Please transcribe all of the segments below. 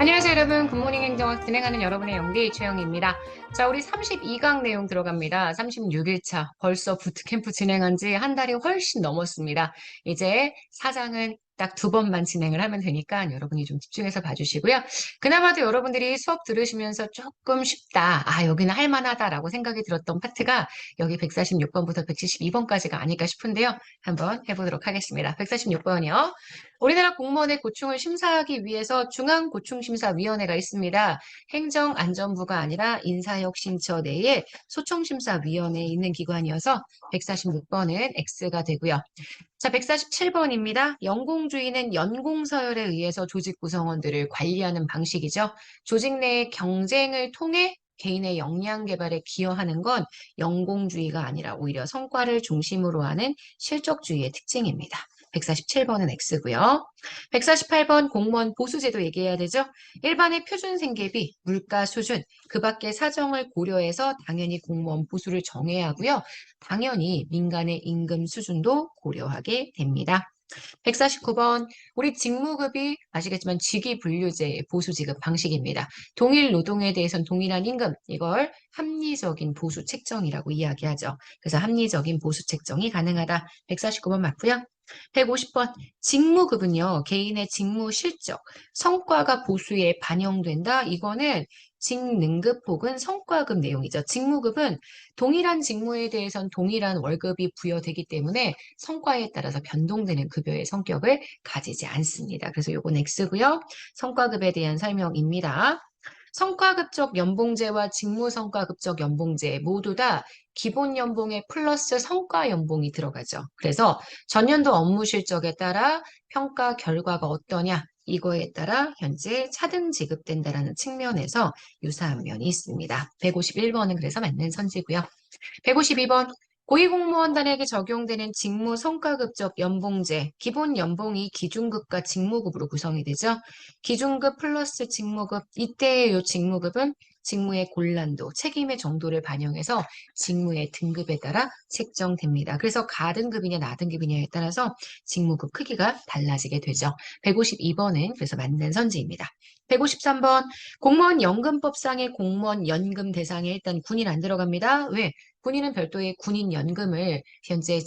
안녕하세요, 여러분. 굿모닝 행정학 진행하는 여러분의 영디 최영입니다. 자, 우리 32강 내용 들어갑니다. 36일차. 벌써 부트캠프 진행한 지 한 달이 훨씬 넘었습니다. 이제 4장은 딱 2번만 진행을 하면 되니까 여러분이 좀 집중해서 봐주시고요. 그나마도 여러분들이 수업 들으시면서 조금 쉽다. 아, 여기는 할만하다라고 생각이 들었던 파트가 여기 146번부터 172번까지가 아닐까 싶은데요. 한번 해보도록 하겠습니다. 146번이요. 우리나라 공무원의 고충을 심사하기 위해서 중앙고충심사위원회가 있습니다. 행정안전부가 아니라 인사혁신처 내에 소청심사위원회에 있는 기관이어서 146번은 X가 되고요. 자, 147번입니다. 연공주의는 연공서열에 의해서 조직 구성원들을 관리하는 방식이죠. 조직 내의 경쟁을 통해 개인의 역량 개발에 기여하는 건 연공주의가 아니라 오히려 성과를 중심으로 하는 실적주의의 특징입니다. 147번은 X고요. 148번 공무원 보수제도 얘기해야 되죠. 일반의 표준 생계비, 물가 수준, 그 밖의 사정을 고려해서 당연히 공무원 보수를 정해야 하고요. 당연히 민간의 임금 수준도 고려하게 됩니다. 149번, 우리 직무급이 아시겠지만 직위분류제의 보수지급 방식입니다. 동일 노동에 대해서는 동일한 임금, 이걸 합리적인 보수 책정이라고 이야기하죠. 그래서 합리적인 보수 책정이 가능하다. 149번 맞고요. 150번, 직무급은요, 개인의 직무 실적, 성과가 보수에 반영된다. 이거는 직능급 혹은 성과급 내용이죠. 직무급은 동일한 직무에 대해선 동일한 월급이 부여되기 때문에 성과에 따라서 변동되는 급여의 성격을 가지지 않습니다. 그래서 요건 X고요. 성과급에 대한 설명입니다. 성과급적 연봉제와 직무성과급적 연봉제 모두 다 기본 연봉에 플러스 성과 연봉이 들어가죠. 그래서 전년도 업무 실적에 따라 평가 결과가 어떠냐 이거에 따라 현재 차등 지급된다라는 측면에서 유사한 면이 있습니다. 151번은 그래서 맞는 선지고요. 152번 고위공무원단에게 적용되는 직무 성과급적 연봉제, 기본 연봉이 기준급과 직무급으로 구성이 되죠. 기준급 플러스 직무급, 이때의 이 직무급은 직무의 곤란도, 책임의 정도를 반영해서 직무의 등급에 따라 책정됩니다. 그래서 가등급이냐 나등급이냐에 따라서 직무급 크기가 달라지게 되죠. 152번은 그래서 맞는 선지입니다. 153번 공무원 연금법상의 공무원 연금 대상에 일단 군인 안 들어갑니다. 왜? 군인은 별도의 군인연금을 현재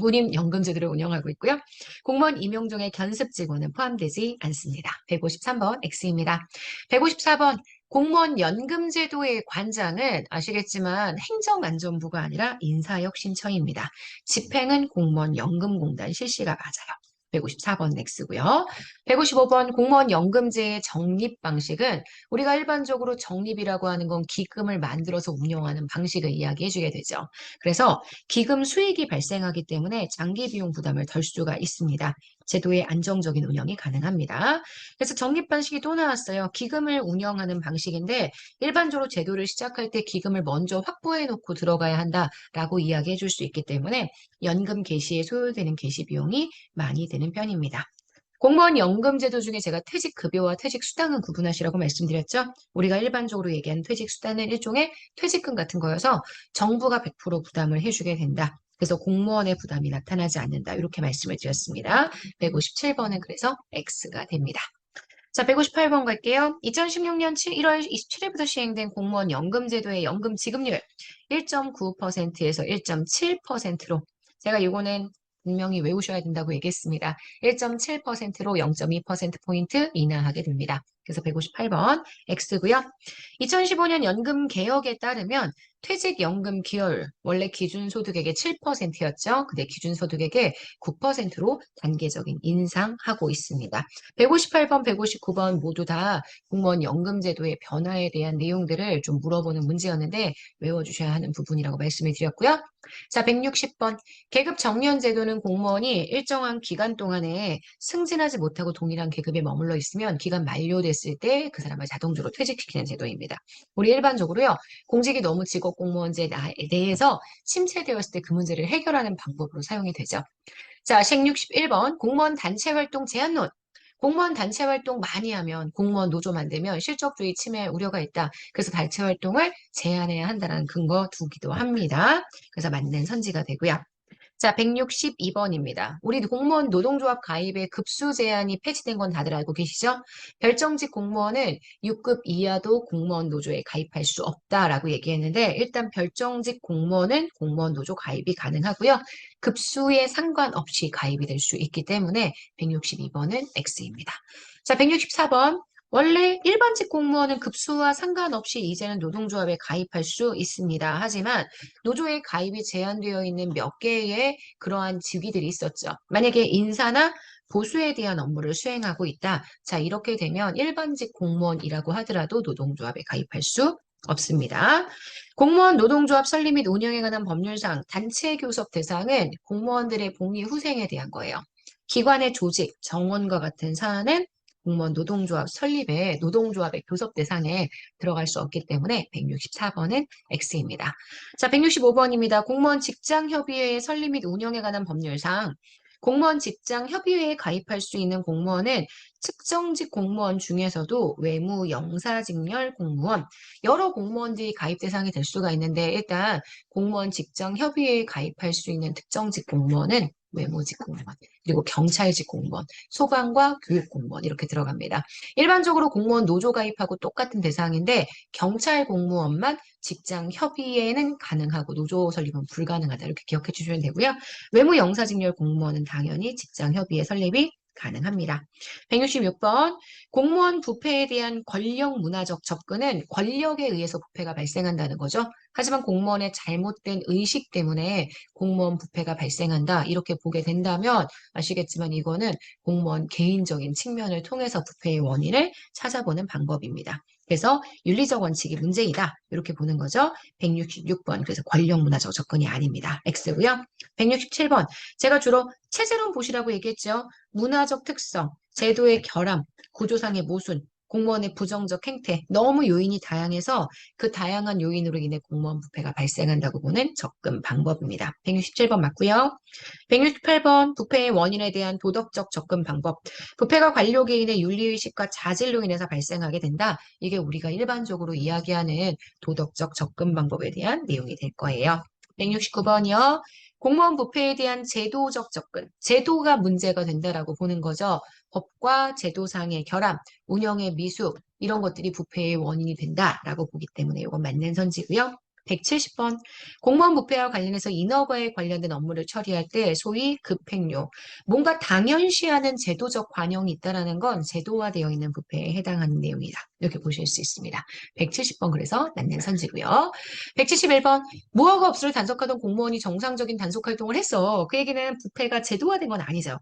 군인연금제도를 운영하고 있고요. 공무원 임용 중에 견습 직원은 포함되지 않습니다. 153번 X입니다. 154번 공무원 연금제도의 관장은 아시겠지만 행정안전부가 아니라 인사혁신처입니다. 집행은 공무원 연금공단 실시가 맞아요. 154번 X고요. 155번 공무원 연금제의 적립 방식은 우리가 일반적으로 적립이라고 하는 건 기금을 만들어서 운영하는 방식을 이야기해 주게 되죠. 그래서 기금 수익이 발생하기 때문에 장기 비용 부담을 덜 수가 있습니다. 제도의 안정적인 운영이 가능합니다. 그래서 적립 방식이 또 나왔어요. 기금을 운영하는 방식인데 일반적으로 제도를 시작할 때 기금을 먼저 확보해 놓고 들어가야 한다라고 이야기해 줄 수 있기 때문에 연금 개시에 소요되는 개시 비용이 많이 드는 편입니다. 공무원 연금제도 중에 제가 퇴직급여와 퇴직수당은 구분하시라고 말씀드렸죠. 우리가 일반적으로 얘기하는 퇴직수당은 일종의 퇴직금 같은 거여서 정부가 100% 부담을 해주게 된다. 그래서 공무원의 부담이 나타나지 않는다. 이렇게 말씀을 드렸습니다. 157번은 그래서 X가 됩니다. 자, 158번 갈게요. 2016년 1월 27일부터 시행된 공무원 연금제도의 연금 지급률 1.9%에서 1.7%로 제가 이거는 분명히 외우셔야 된다고 얘기했습니다. 1.7%로 0.2%포인트 인하하게 됩니다. 그래서 158번 X고요. 2015년 연금 개혁에 따르면 퇴직연금 기여율, 원래 기준소득액의 7%였죠. 근데 기준소득액의 9%로 단계적인 인상하고 있습니다. 158번, 159번 모두 다 공무원 연금제도의 변화에 대한 내용들을 좀 물어보는 문제였는데 외워주셔야 하는 부분이라고 말씀을 드렸고요. 자, 160번. 계급 정년 제도는 공무원이 일정한 기간 동안에 승진하지 못하고 동일한 계급에 머물러 있으면 기간 만료됐을 때 그 사람을 자동적으로 퇴직시키는 제도입니다. 우리 일반적으로요. 공직이 너무 직업 공무원제 내에서 침체되었을 때 그 문제를 해결하는 방법으로 사용이 되죠. 자, 161번 공무원 단체 활동 제한론. 공무원 단체 활동 많이 하면 공무원 노조 만들면 실적주의 침해 우려가 있다. 그래서 단체 활동을 제한해야 한다는 근거 두기도 합니다. 그래서 맞는 선지가 되고요. 자, 162번입니다. 우리 공무원 노동조합 가입에 급수 제한이 폐지된 건 다들 알고 계시죠? 별정직 공무원은 6급 이하도 공무원 노조에 가입할 수 없다라고 얘기했는데 일단 별정직 공무원은 공무원 노조 가입이 가능하고요. 급수에 상관없이 가입이 될 수 있기 때문에 162번은 X입니다. 자, 164번. 원래 일반직 공무원은 급수와 상관없이 이제는 노동조합에 가입할 수 있습니다. 하지만 노조에 가입이 제한되어 있는 몇 개의 그러한 직위들이 있었죠. 만약에 인사나 보수에 대한 업무를 수행하고 있다. 자, 이렇게 되면 일반직 공무원이라고 하더라도 노동조합에 가입할 수 없습니다. 공무원 노동조합 설립 및 운영에 관한 법률상 단체 교섭 대상은 공무원들의 복리 후생에 대한 거예요. 기관의 조직, 정원과 같은 사안은 공무원 노동조합 설립에 노동조합의 교섭 대상에 들어갈 수 없기 때문에 164번은 X입니다. 자, 165번입니다. 공무원 직장협의회의 설립 및 운영에 관한 법률상 공무원 직장협의회에 가입할 수 있는 공무원은 측정직 공무원 중에서도 외무 영사직렬 공무원, 여러 공무원들이 가입 대상이 될 수가 있는데 일단 공무원 직장협의회에 가입할 수 있는 특정직 공무원은 외무직 공무원, 그리고 경찰직 공무원, 소방과 교육 공무원 이렇게 들어갑니다. 일반적으로 공무원 노조 가입하고 똑같은 대상인데 경찰 공무원만 직장 협의회는 가능하고 노조 설립은 불가능하다 이렇게 기억해 주시면 되고요. 외무 영사직렬 공무원은 당연히 직장 협의회 설립이 가능합니다. 166번 공무원 부패에 대한 권력 문화적 접근은 권력에 의해서 부패가 발생한다는 거죠. 하지만 공무원의 잘못된 의식 때문에 공무원 부패가 발생한다 이렇게 보게 된다면 아시겠지만 이거는 공무원 개인적인 측면을 통해서 부패의 원인을 찾아보는 방법입니다. 그래서 윤리적 원칙이 문제이다 이렇게 보는 거죠. 166번 그래서 권력 문화적 접근이 아닙니다. X고요. 167번 제가 주로 체제론 보시라고 얘기했죠. 문화적 특성, 제도의 결함, 구조상의 모순, 공무원의 부정적 행태, 너무 요인이 다양해서 그 다양한 요인으로 인해 공무원 부패가 발생한다고 보는 접근 방법입니다. 167번 맞고요. 168번 부패의 원인에 대한 도덕적 접근 방법. 부패가 관료 개인의 윤리의식과 자질로 인해서 발생하게 된다. 이게 우리가 일반적으로 이야기하는 도덕적 접근 방법에 대한 내용이 될 거예요. 169번이요. 공무원 부패에 대한 제도적 접근. 제도가 문제가 된다라고 보는 거죠. 법과 제도상의 결함, 운영의 미숙 이런 것들이 부패의 원인이 된다라고 보기 때문에 이건 맞는 선지고요. 170번 공무원 부패와 관련해서 인허가에 관련된 업무를 처리할 때 소위 급행료 뭔가 당연시하는 제도적 관용이 있다는 건 제도화되어 있는 부패에 해당하는 내용이다. 이렇게 보실 수 있습니다. 170번 그래서 맞는 선지고요. 171번 무허가 업소를 단속하던 공무원이 정상적인 단속 활동을 했어. 그 얘기는 부패가 제도화된 건 아니죠.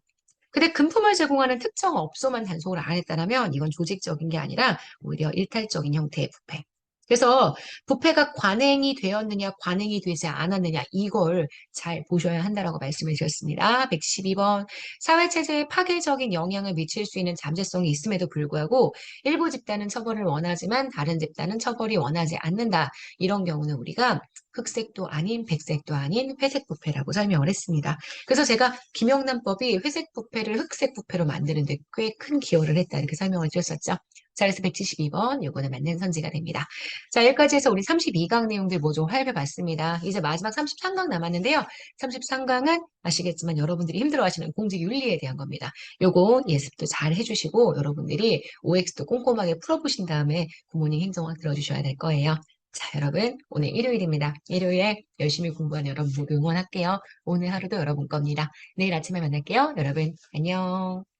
근데 금품을 제공하는 특정 업소만 단속을 안 했다면 이건 조직적인 게 아니라 오히려 일탈적인 형태의 부패. 그래서 부패가 관행이 되었느냐, 관행이 되지 않았느냐 이걸 잘 보셔야 한다라고 말씀을 드렸습니다. 172번 사회체제에 파괴적인 영향을 미칠 수 있는 잠재성이 있음에도 불구하고 일부 집단은 처벌을 원하지만 다른 집단은 처벌이 원하지 않는다. 이런 경우는 우리가 흑색도 아닌 백색도 아닌 회색 부패라고 설명을 했습니다. 그래서 제가 김영란법이 회색 부패를 흑색 부패로 만드는데 꽤 큰 기여를 했다 이렇게 설명을 드렸었죠. 자, 그래서 172번 요거는 맞는 선지가 됩니다. 자, 여기까지 해서 우리 32강 내용들 모두 살펴봤습니다. 이제 마지막 33강 남았는데요. 33강은 아시겠지만 여러분들이 힘들어하시는 공직윤리에 대한 겁니다. 요거 예습도 잘 해주시고 여러분들이 OX도 꼼꼼하게 풀어보신 다음에 부모님 행정학 들어주셔야 될 거예요. 자, 여러분 오늘 일요일입니다. 일요일에 열심히 공부하는 여러분 모두 응원할게요. 오늘 하루도 여러분 겁니다. 내일 아침에 만날게요. 여러분 안녕.